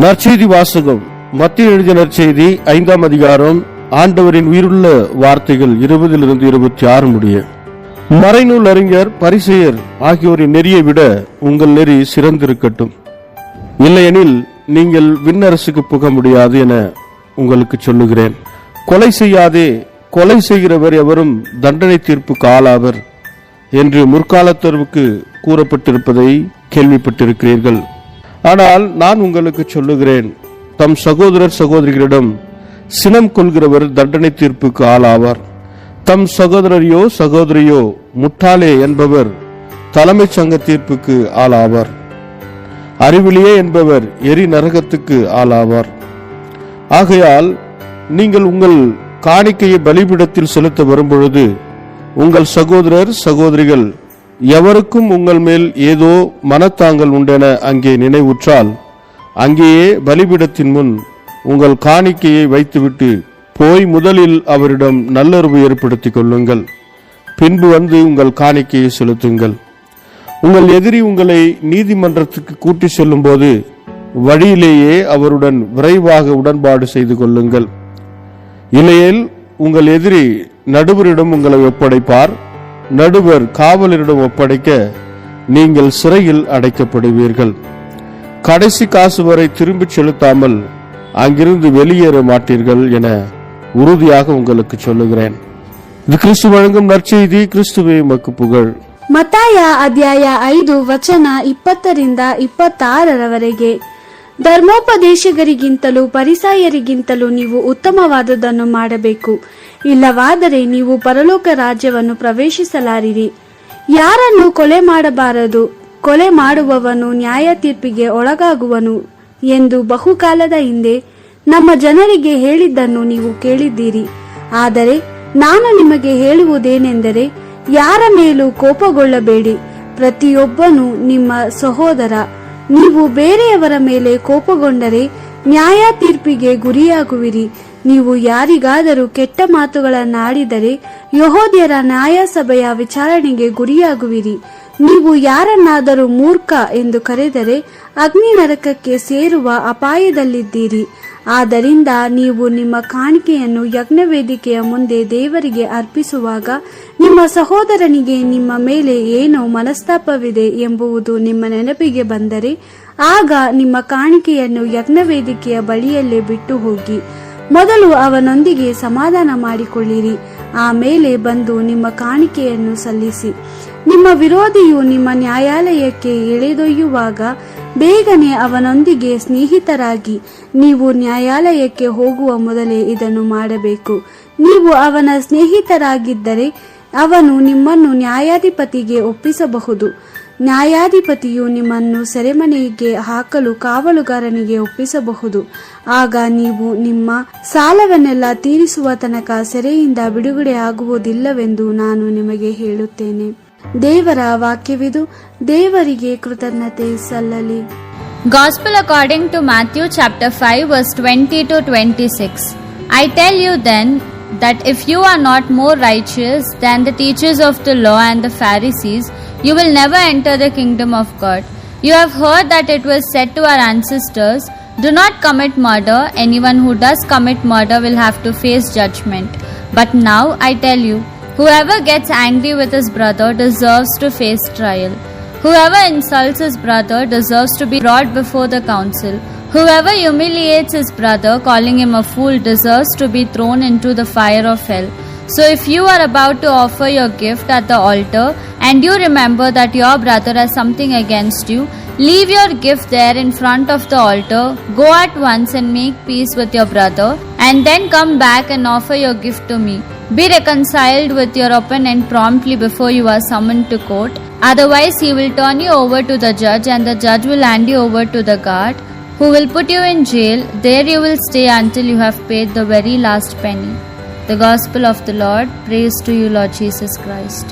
நற்செய்தி வாசகம். மத்திய எழுதிய நற்செய்தி 5ஆம் அதிகாரம். ஆண்டவரின் உயிருள்ள வார்த்தைகள் 20-26 முடிய. மறைநூல் அறிஞர், பரிசேயர் ஆகியோரின் நெறியை விட உங்கள் நெறி சிறந்திருக்கட்டும், இல்லையெனில் நீங்கள் விண்ணரசுக்கு புக முடியாது என உங்களுக்கு சொல்லுகிறேன். கொலை செய்யாதே, கொலை செய்கிறவர் எவரும் தண்டனை தீர்ப்புக்கு ஆளாவர் என்று முற்காலத்தவருக்கு கூறப்பட்டிருப்பதை கேள்விப்பட்டிருக்கிறீர்கள். ஆனால் நான் உங்களுக்கு சொல்லுகிறேன், தம் சகோதரர் சகோதரிகளிடம் சினம் கொள்கிறவர் தண்டனை தீர்ப்புக்கு ஆளாவார். தம் சகோதரரையோ சகோதரியோ முட்டாளே என்பவர் தலைமைச் சங்க தீர்ப்புக்கு ஆளாவார். அறிவிலியே என்பவர் எரி நரகத்துக்கு ஆளாவார். ஆகையால் நீங்கள் உங்கள் காணிக்கையை பலிபீடத்தில் செலுத்த வரும்பொழுது உங்கள் சகோதரர் சகோதரிகள் எவருக்கும் உங்கள் மேல் ஏதோ மனத்தாங்கல் உண்டென அங்கே நினைவுற்றால், அங்கேயே பலிபீடத்தின் முன் உங்கள் காணிக்கையை வைத்துவிட்டு போய் முதலில் அவரிடம் நல்லுறவு ஏற்படுத்திக் கொள்ளுங்கள். பின்பு வந்து உங்கள் காணிக்கையை செலுத்துங்கள். உங்கள் எதிரி உங்களை நீதிமன்றத்துக்கு கூட்டி செல்லும் போது வழியிலேயே அவருடன் விரைவாக உடன்பாடு செய்து கொள்ளுங்கள். இல்லையேல் உங்கள் எதிரி நடுவரிடம் உங்களை ஒப்படைப்பார். நடுவர் காவலரிடம் ஒப்படைக்க நீங்கள் சிறையில் அடைக்கப்படுவீர்கள். கடைசி காசு வரை திரும்பிச் செலுத்தாமல் அங்கிருந்து வெளியேற மாட்டீர்கள் என உறுதியாக உங்களுக்கு சொல்லுகிறேன். இது கிறிஸ்து வழங்கும் நற்செய்தி. கிறிஸ்துவே உமக்கு புகழ். ಮತ್ತಾಯ ಅಧ್ಯಾಯ 5 ವಚನ 20-26 ಧರ್ಮೋಪದೇಶಕರಿಗಿಂತಲೂ ಪರಿಸಾಯರಿಗಿಂತಲೂ ನೀವು ಉತ್ತಮವಾದದನ್ನು ಮಾಡಬೇಕು, ಇಲ್ಲವಾದರೆ ನೀವು ಪರಲೋಕ ರಾಜ್ಯವನ್ನು ಪ್ರವೇಶಿಸಲಾರಿರಿ. ಯಾರನ್ನು ಕೊಲೆ ಮಾಡಬಾರದು, ಕೊಲೆ ಮಾಡುವವನು ನ್ಯಾಯ ತೀರ್ಪಿಗೆ ಒಳಗಾಗುವನು ಎಂದು ಬಹುಕಾಲದ ಹಿಂದೆ ನಮ್ಮ ಜನರಿಗೆ ಹೇಳಿದ್ದನ್ನು ನೀವು ಕೇಳಿದ್ದೀರಿ. ಆದರೆ ನಾನು ನಿಮಗೆ ಹೇಳುವುದೇನೆಂದರೆ, ಯಾರ ಮೇಲೂ ಕೋಪಗೊಳ್ಳಬೇಡಿ. ಪ್ರತಿಯೊಬ್ಬನು ನಿಮ್ಮ ಸಹೋದರ. ನೀವು ಬೇರೆಯವರ ಮೇಲೆ ಕೋಪಗೊಂಡರೆ ನ್ಯಾಯ ತೀರ್ಪಿಗೆ ಗುರಿಯಾಗುವಿರಿ. ನೀವು ಯಾರಿಗಾದರೂ ಕೆಟ್ಟ ಮಾತುಗಳನ್ನಾಡಿದರೆ ಯೆಹೂದ್ಯರ ನ್ಯಾಯಸಭೆಯ ವಿಚಾರಣೆಗೆ ಗುರಿಯಾಗುವಿರಿ. ನೀವು ಯಾರನ್ನಾದರೂ ಮೂರ್ಖ ಎಂದು ಕರೆದರೆ ಅಗ್ನಿ ನರಕಕ್ಕೆ ಸೇರುವ ಅಪಾಯದಲ್ಲಿದ್ದೀರಿ. ಆದ್ದರಿಂದ ನೀವು ನಿಮ್ಮ ಕಾಣಿಕೆಯನ್ನು ಯಜ್ಞವೇದಿಕೆಯ ಮುಂದೆ ದೇವರಿಗೆ ಅರ್ಪಿಸುವಾಗ ನಿಮ್ಮ ಸಹೋದರನಿಗೆ ನಿಮ್ಮ ಮೇಲೆ ಏನೋ ಮನಸ್ತಾಪವಿದೆ ಎಂಬುದು ನಿಮ್ಮ ನೆನಪಿಗೆ ಬಂದರೆ ಆಗ ನಿಮ್ಮ ಕಾಣಿಕೆಯನ್ನು ಯಜ್ಞವೇದಿಕೆಯ ಬಳಿಯಲ್ಲೇ ಬಿಟ್ಟು ಹೋಗಿ ಮೊದಲು ಅವನೊಂದಿಗೆ ಸಮಾಧಾನ ಮಾಡಿಕೊಳ್ಳಿರಿ. ಆಮೇಲೆ ಬಂದು ನಿಮ್ಮ ಕಾಣಿಕೆಯನ್ನು ಸಲ್ಲಿಸಿ. ನಿಮ್ಮ ವಿರೋಧಿಯು ನಿಮ್ಮ ನ್ಯಾಯಾಲಯಕ್ಕೆ ಎಳೆದೊಯ್ಯುವಾಗ ಬೇಗನೆ ಅವನೊಂದಿಗೆ ಸ್ನೇಹಿತರಾಗಿ ನೀವು ನ್ಯಾಯಾಲಯಕ್ಕೆ ಹೋಗುವ ಮೊದಲೇ ಇದನ್ನು ಮಾಡಬೇಕು. ನೀವು ಅವನ ಸ್ನೇಹಿತರಾಗಿದ್ದರೆ ಅವನು ನಿಮ್ಮನ್ನು ನ್ಯಾಯಾಧಿಪತಿಗೆ ಒಪ್ಪಿಸಬಹುದು. ನ್ಯಾಯಾಧಿಪತಿಯು ನಿಮ್ಮನ್ನು ಸೆರೆಮನೆಗೆ ಹಾಕಲು ಕಾವಲುಗಾರನಿಗೆ ಒಪ್ಪಿಸಬಹುದು. ಆಗ ನೀವು ನಿಮ್ಮ ಸಾಲವನ್ನೆಲ್ಲ ತೀರಿಸುವ ತನಕ ಸೆರೆಯಿಂದ ಬಿಡುಗಡೆ ಆಗುವುದಿಲ್ಲವೆಂದು ನಾನು ನಿಮಗೆ ಹೇಳುತ್ತೇನೆ. ದೇವರ ವಾಕ್ಯವಿದು. ದೇವರಿಗೆ ಕೃತಜ್ಞತೆ ಸಲ್ಲಲಿ. Gospel according to Matthew chapter 5 verse 20-26. I tell you then that if you are not more righteous than the teachers of the law and the Pharisees, you will never enter the kingdom of God. You have heard that it was said to our ancestors, do not commit murder. Anyone who does commit murder will have to face judgment. But now I tell you, whoever gets angry with his brother deserves to face trial. Whoever insults his brother deserves to be brought before the council. Whoever humiliates his brother, calling him a fool, deserves to be thrown into the fire of hell. So if you are about to offer your gift at the altar and you remember that your brother has something against you, leave your gift there in front of the altar, go at once and make peace with your brother, and then come back and offer your gift to me. Be reconciled with your opponent promptly before you are summoned to court. Otherwise he will turn you over to the judge, and the judge will hand you over to the guard, who will put you in jail. There you will stay until you have paid the very last penny. The Gospel of the Lord. Praise to you, Lord Jesus Christ.